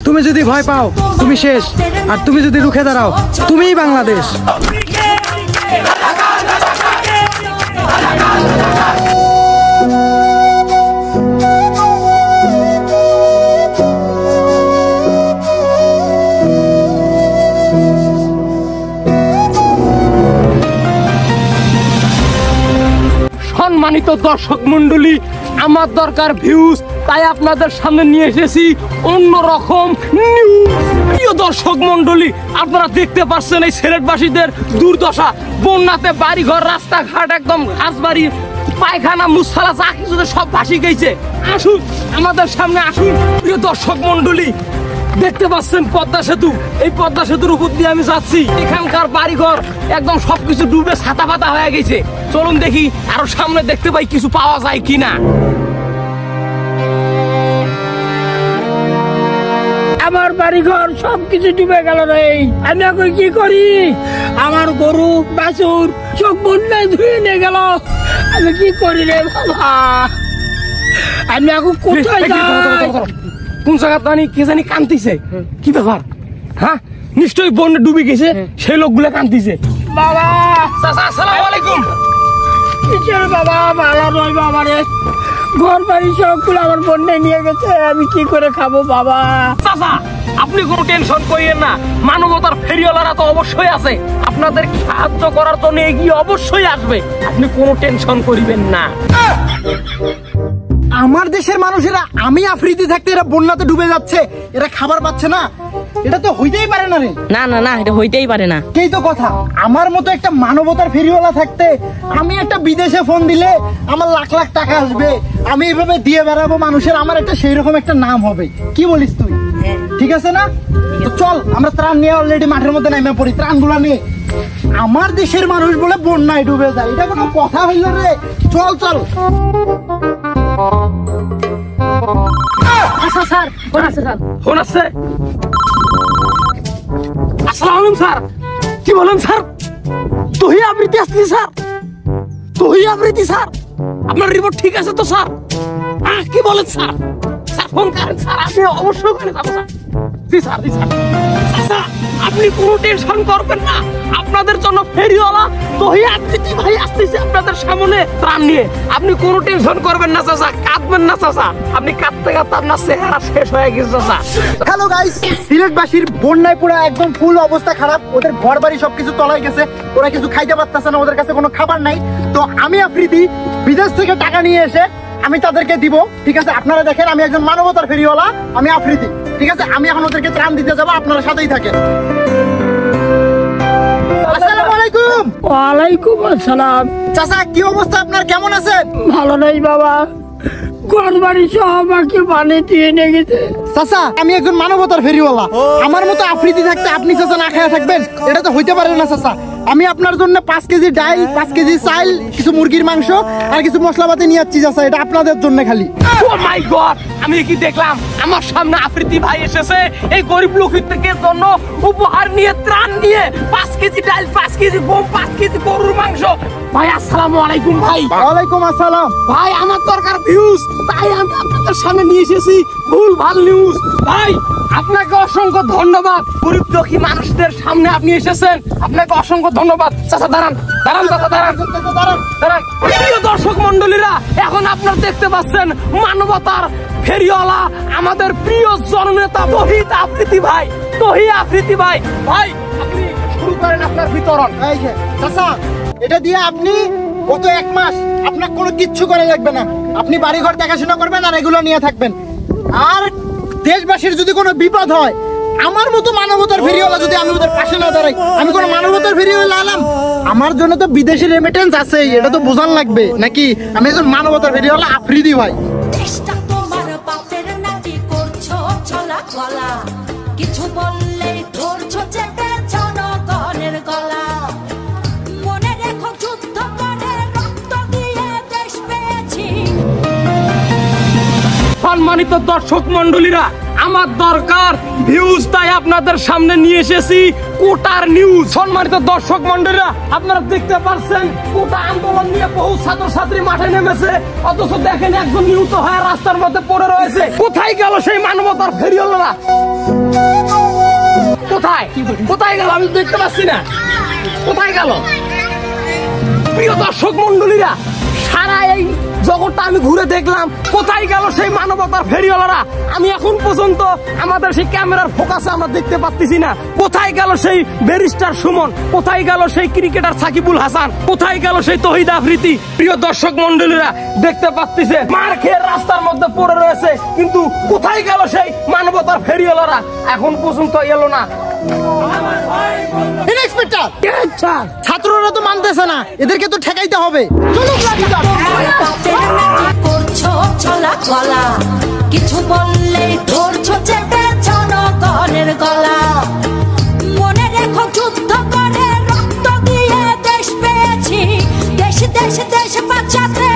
তুমি যদি ভয় পাও তুমি শেষ, আর তুমি যদি রুখে দাঁড়াও তুমিই বাংলাদেশ। সম্মানিত দর্শক মন্ডলী, আমার দরকার ভিউজ, তাই আপনাদের সামনে নিয়ে এসেছি অন্যরকম নিউজ। প্রিয় দর্শক মন্ডলী, আপনারা দেখতে পাচ্ছেন এই সিলেটবাসীদের দুর্দশা। বন্যাতে বাড়িঘর, রাস্তাঘাট, একদম ঘাসবাড়ি, পায়খানা, মুসালা যা কিছু সব ভাসি গেছে। আসুন আমাদের সামনে আসুন। প্রিয় দর্শক মন্ডলী, দেখতে পাচ্ছেন পদ্মা সেতু। এই পদ্মা সেতুর উপর দিয়ে আমি যাচ্ছি। এখানকার বাড়িঘর একদম সবকিছু ডুবে ছাতা পাতা হয়ে গেছে। চলুন দেখি আরো সামনে দেখতে পাই কিছু পাওয়া যায় কিনা। আমার বাড়িঘর সবকিছু ডুবে গেল রে। আমি এখন কি করি? আমার গরু বাছুর সব বন্যায় ধুয়ে নিয়ে গেল। আমি কি করি রে বাবা? আমি এখন কোথায় যাই? কোন জায়গা জানি কে জানি কান্দিছে। কি ব্যাপার? হ্যাঁ, নিশ্চয়ই বন্যা ডুবে গেছে, সেই লোকগুলো কান্দিছে। বাবা, চাচা আসসালামু আলাইকুম। কিসের বাবা? ভালো নয় বাবা রে, ঘর বাড়ি সবগুলো আমার বন্যায় নিয়ে গেছে। আমি কি করে খাবো বাবা? চাচা আপনি কোনো টেনশন করিয়েন না, মানবতার ফেরিওয়ালারা তো অবশ্যই আছে, আপনাদের সাহায্য করার জন্য এগিয়ে অবশ্যই আসবে। আপনি কোনো টেনশন করিবেন না। আমার দেশের মানুষেরা, আমি আফ্রিদি থাকতে এরা বন্যাতে ডুবে যাচ্ছে, এরা খাবার পাচ্ছে না, এটা তো হইতেই পারে না রে। না না না, এটা হইতেই পারে না। এই তো কথা। আমার মতো একটা মানবতার ফেরিওয়ালা থাকতে আমি একটা বিদেশে ফোন দিলে আমার লাখ লাখ টাকা আসবে, আমি এইভাবে দিয়ে বেড়াবো মানুষের, আমার একটা সেই রকম একটা নাম হবে। কি বলিস তুই? ঠিক আছে না? তো চল আমরা ত্রাণ নিয়ে অলরেডি মাঠের মধ্যে নেমে পড়ি, ত্রাণগুলো নিয়ে। আমার দেশের মানুষ বলে বন্যায় ডুবে যায়, এটা কোনো কথা হইল রে? চল চল। আচ্ছা স্যার, ফোন আছে স্যার। ফোন আছে? আসসালামু আলাইকুম স্যার। কি বলেন স্যার? তোহি আবৃত্তি আসছে স্যার? তোহি আবৃত্তি স্যার? আপনার রিপোর্ট ঠিক আছে তো স্যার? কি বলেন স্যার? স্যার ফোন করেন স্যার, আপনি অবশ্যই করে যাবো স্যার। জি স্যার, জি স্যার। স্যার আপনি কোনো টেনশন করবেন না, আপনাদের জন্য ফেরিওয়ালা তোহি আবৃত্তি ভাই আসতেছে আপনাদের সামনে ত্রাণ নিয়ে। আপনি কোনো টেনশন করবেন না চাচা, কাঁদবেন না চাচা। আপনি কাঁদতে কাঁদতে আপনার চেহারা শেষ হয়ে গেছে চাচা। হ্যালো গাইস, সিলেটবাসীর বন্যায় পুরো একদম ফুল অবস্থা খারাপ, ওদের ঘর বাড়ি সবকিছু তলায় গেছে, ওরা কিছু খাইতে পারতেছে না, ওদের কাছে কোনো খাবার নাই। তো আমি আফ্রিদি বিদেশ থেকে টাকা নিয়ে এসে আমি তাদেরকে দিব। ঠিক আছে, আপনারা দেখেন আমি একজন মানবতার ফেরিওয়ালা, আমি আফ্রিদি। ঠিক আছে, আমি এখন ওদেরকে ত্রাণ দিতে যাবো, আপনারা সাথেই থাকেন। আসসালামু আলাইকুম। ওয়ালাইকুম আসসালাম। চাচা কি অবস্থা আপনার, কেমন আছেন? ভালো নাই বাবা, ঘর বাড়ি সব আমাকে পানি দিয়ে নিয়ে গেছে। চাচা আমি একজন মানবতার ফেরিওয়ালা, আমার মতো আফ্রিদি থাকতে আপনি চাচা না খায়া থাকবেন, এটা তো হইতে পারে না চাচা। আমি আপনার জন্য 5 কেজি ডাল, 5 কেজি চাল, কিছু মুরগির মাংস আর কিছু মশলাপাতি নিয়ে যাচ্ছি চাচা, এটা আপনাদের জন্য খালি। ও মাই গড, আমি কি দেখলাম আমার সামনে আফ্রিদি ভাই এসেছে এই গরিব লোকের জন্য উপহার নিয়ে, ত্রাণ নিয়ে। 5 কেজি ডাল, 5 কেজি গম, 5 কেজি গরুর মাংস। ভাই আসসালামু আলাইকুম। ভাই ওয়ালাইকুম আসসালাম। ভাই আমার দরকার ভিউজ, তাই আমি আপনাদের সামনে নিয়ে এসেছি ভুল ভাল নিউজ। ভাই আপনাকে অসংখ্য ধন্যবাদ, গরিব দুঃখী মানুষদের সামনে আপনি এসেছেন, আপনাকে অসংখ্য ধন্যবাদ। চাচা দাঁড়ান, দাঁড়ান চাচা, দাঁড়ান দাঁড়ান। প্রিয় দর্শক মন্ডলীরা, এখন আপনারা দেখতে পাচ্ছেন মানবতার ফেরিওয়ালা আমাদের প্রিয় জননেতা তৌহিদ আফ্রিদি ভাই। তৌহিদ আফ্রিদি ভাই, ভাই আপনি শুরু করেন আপনার বিতরণ। চাচা এটা দিয়ে আপনি গত 1 মাস আপনার কোনো কিচ্ছু করে লাগবে না, আপনি বাড়িঘর দেখাশোনা করবেন আর এগুলো নিয়ে থাকবেন। আর দেশবাসীর যদি কোনো বিপদ হয়, আমার মতো মানবতার ফেরিওয়ালা যদি আমি ওদের পাশে না দাঁড়াই, আমি কোনো মানবতার ফেরিওয়ালা আলাম? আমার জন্য তো বিদেশি রেমিটেন্স আছে, এটা তো বোঝান লাগবে নাকি? আমি একজন মানবতার ফেরিওয়ালা আফ্রিদি ভাই। কিছু বললে ধরছো চেপে জনগণের গলা, মনে রেখো যুদ্ধ করে রক্ত দিয়ে দেশ পেয়েছি। সম্মানিত দর্শক মন্ডলীরা, আমার দরকার ভিউজ, তাই আপনাদের সামনে নিয়ে এসেছি কোটার নিউজ। সম্মানিত দর্শক মন্ডলীরা, আপনারা দেখতে পাচ্ছেন কোটা আন্দোলন নিয়ে বহু ছাত্রছাত্রী মাঠে নেমেছে, অথচ দেখেন একজন নিহত হয়ে রাস্তার মধ্যে পড়ে রয়েছে। কোথায় গেল সেই মানবতার ফেরিওয়ালারা? কোথায় কোথায় গেল আমি তো দেখতে পাচ্ছি না কোথায় গেল প্রিয় দর্শক মন্ডলীরা সারা এই জগৎটা আমি ঘুরে দেখলাম কোথায় গেল সেই মানবতার ফেরিওয়ালারা আমি এখন পর্যন্ত আমাদের সেই ক্যামেরার ফোকাসে আমরা দেখতে পাচ্ছি না কোথায় গেল সেই ব্যারিস্টার সুমন কোথায় গেল সেই ক্রিকেটার সাকিবুল হাসান কোথায় গেল সেই তহিদ আফ্রিদি প্রিয় দর্শক মন্ডলীরা দেখতে পাচ্ছেন মার খেয়ে রাস্তার মধ্যে পড়ে রয়েছে কিন্তু কোথায় গেল সেই মানবতার ফেরিওয়ালারা এখন পর্যন্ত এলো না ইন্সপেক্টর আচ্ছা ছাত্ররা তো মানতেছে না এদেরকে তো ঠেকাইতে হবে চলুন লাঠি চাপ। করছো চলা গলা কিছু বললেই ধরছো চেপে জনগণের গলা মনে রেখো যুদ্ধ করে রক্ত দিয়ে দেশ পেয়েছি দেশ দেশ দেশ বাঁচাতে